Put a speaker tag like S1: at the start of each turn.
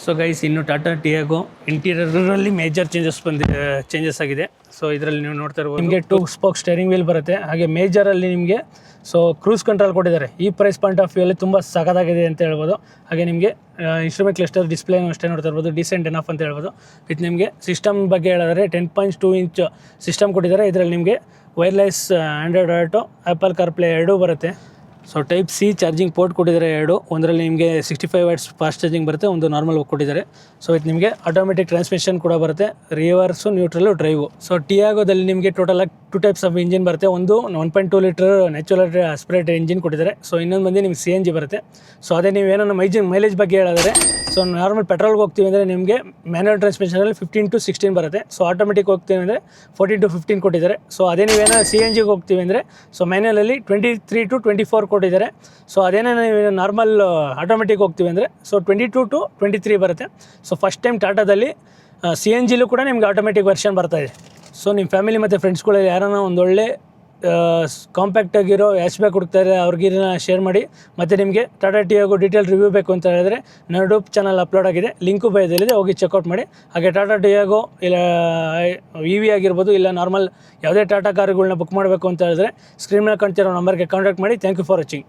S1: So guys, ಇನ್ನು Tata Tiago ಇಂಟೀರಿಯರಲ್ಲಿ major changes ಆಗಿದೆ. So ಇದರಲ್ಲಿ ನೀವು ನೋಡ್ತಾ ಇರ್ಬೋದು, ನಿಮಗೆ 2 ಸ್ಪೋಕ್ ಸ್ಟೇರಿಂಗ್ ವೀಲ್ ಬರುತ್ತೆ. ಹಾಗೆ ಮೇಜರಲ್ಲಿ ನಿಮಗೆ ಕ್ರೂಸ್ ಕಂಟ್ರೋಲ್ ಕೊಟ್ಟಿದ್ದಾರೆ. ಈ ಪ್ರೈಸ್ ಪಾಯಿಂಟ್ ಆಫ್ ವ್ಯೂ ಅಲ್ಲಿ ತುಂಬ ಸಖತ್ತಾಗಿದೆ ಅಂತ ಹೇಳ್ಬೋದು. ಹಾಗೆ ನಿಮಗೆ ಇನ್ಸ್ಟ್ರೂಮೆಂಟ್ ಕ್ಲಸ್ಟರ್ ಡಿಸ್ಪ್ಲೇ ಅಷ್ಟೇ ನೋಡ್ತಾ ಇರ್ಬೋದು, ಡಿಸೆಂಟ್ ಎನಫ್ ಅಂತ ಹೇಳ್ಬೋದು. ಇದು ನಿಮಗೆ ಸಿಸ್ಟಮ್ ಬಗ್ಗೆ ಹೇಳಿದ್ರೆ 10.2 ಇಂಚ್ ಸಿಸ್ಟಮ್ ಕೊಟ್ಟಿದ್ದಾರೆ. ಇದರಲ್ಲಿ ನಿಮಗೆ wireless Android auto, apple CarPlay ಎರಡೂ ಬರುತ್ತೆ. So type C charging port ಕೊಟ್ಟಿದ್ದಾರೆ ಎರಡು. ಒಂದರಲ್ಲಿ ನಿಮಗೆ 65 ವಾಟ್ಸ್ ಫಾಸ್ಟ್ ಚಾರ್ಜಿಂಗ್ ಬರುತ್ತೆ, ಒಂದು ನಾರ್ಮಲ್ ಕೊಟ್ಟಿದ್ದಾರೆ. ಸೊ ಇದು ನಿಮಗೆ ಆಟೋಮೆಟಿಕ್ ಟ್ರಾನ್ಸ್ಮಿಷನ್ ಕೂಡ ಬರುತ್ತೆ, ರಿವರ್ಸು, ನ್ಯೂಟ್ರಲ್ಲು, ಡ್ರೈವು. ಸೊ ಟಿಯಾಗೋದಲ್ಲಿ ನಿಮಗೆ ಟೋಟಲ್ ಆಗಿ 2 ಟೈಪ್ಸ್ ಆಫ್ ಇಂಜಿನ್ ಬರುತ್ತೆ. ಒಂದು 1.2 ಲೀಟರ್ ನ್ಯಾಚುರಲ್ ಆಸ್ಪಿರೇಟೆಡ್ ಇಂಜಿನ್ ಕೊಟ್ಟಿದ್ದಾರೆ. ಸೊ ಇನ್ನೊಂದು ಬಂದು ನಿಮಗೆ CNG ಬರುತ್ತೆ. ಸೊ ಅದೇ ನೀವೇನೋ ಮೈಲೇಜ್ ಬಗ್ಗೆ ಹೇಳಿದ್ರೆ, ಸೊ ನಾರ್ಮಲ್ ಪೆಟ್ರೋಲ್ಗೆ ಹೋಗ್ತೀವಿ ಅಂದರೆ ನಿಮಗೆ ಮ್ಯಾನ್ಯುವಲ್ ಟ್ರಾನ್ಸ್ಮಿಷನಲ್ಲಿ 15 to 16 ಬರುತ್ತೆ. ಸೊ ಆಟೋಮೆಟಿಕ್ ಹೋಗ್ತೀವಿ ಅಂದರೆ 14 to 15 ಕೊಟ್ಟಿದ್ದಾರೆ. ಸೊ ಅದೇ ನೀವೇನೋ CNGಗೆ ಹೋಗ್ತೀವಿ ಅಂದರೆ ಸೊ ಮ್ಯಾನ್ಯುವಲಲ್ಲಿ 23 to 24 ಕೊಟ್ಟಿದ್ದಾರೆ. ಸೊ ಅದೇನೇ ನೀವು ನಾರ್ಮಲ್ ಆಟೋಮೆಟಿಕ್ ಹೋಗ್ತೀವಿ ಅಂದರೆ ಸೊ 22 to 23 ಬರುತ್ತೆ. ಸೊ ಫಸ್ಟ್ ಟೈಮ್ ಟಾಟಾದಲ್ಲಿ CNGಲೂ ಕೂಡ ನಿಮ್ಗೆ ಆಟೋಮೆಟಿಕ್ ವರ್ಷನ್ ಬರ್ತಾಯಿದೆ. ಸೊ ನಿಮ್ಮ ಫ್ಯಾಮಿಲಿ ಮತ್ತು ಫ್ರೆಂಡ್ಸ್ಗಳಲ್ಲಿ ಯಾರನ್ನ ಒಂದೊಳ್ಳೆ ಕಾಂಪ್ಯಾಕ್ಟ್ ಆಗಿರೋ ಹ್ಯಾಚ್ಬ್ಯಾಕ್ ಹುಡುಕ್ತಾರೆ, ಅವ್ರಿಗೆ ಶೇರ್ ಮಾಡಿ. ಮತ್ತು ನಿಮಗೆ ಟಾಟಾ ಟಿಯಾಗೋ ಡೀಟೇಲ್ ರಿವ್ಯೂ ಬೇಕು ಅಂತ ಹೇಳಿದ್ರೆ ನನ್ನ ಯೂಟ್ಯೂಬ್ ಚಾನಲ್ ಅಪ್ಲೋಡ್ ಆಗಿದೆ, ಲಿಂಕು ಬಯೋದಲ್ಲಿದೆ, ಹೋಗಿ ಚೆಕ್ಔಟ್ ಮಾಡಿ. ಹಾಗೆ ಟಾಟಾ ಟಿಯಾಗೋ ಇಲ್ಲ EV ಆಗಿರ್ಬೋದು, ಇಲ್ಲ ನಾರ್ಮಲ್ ಯಾವುದೇ ಟಾಟಾ ಕಾರುಗಳನ್ನ ಬುಕ್ ಮಾಡಬೇಕು ಅಂತ ಹೇಳಿದ್ರೆ ಸ್ಕ್ರೀನ್ ಮೇಲೆ ಕಾಣ್ತಿರೋ ನಂಬರ್ಗೆ ಕಾಂಟ್ಯಾಕ್ಟ್ ಮಾಡಿ. Thank you for watching.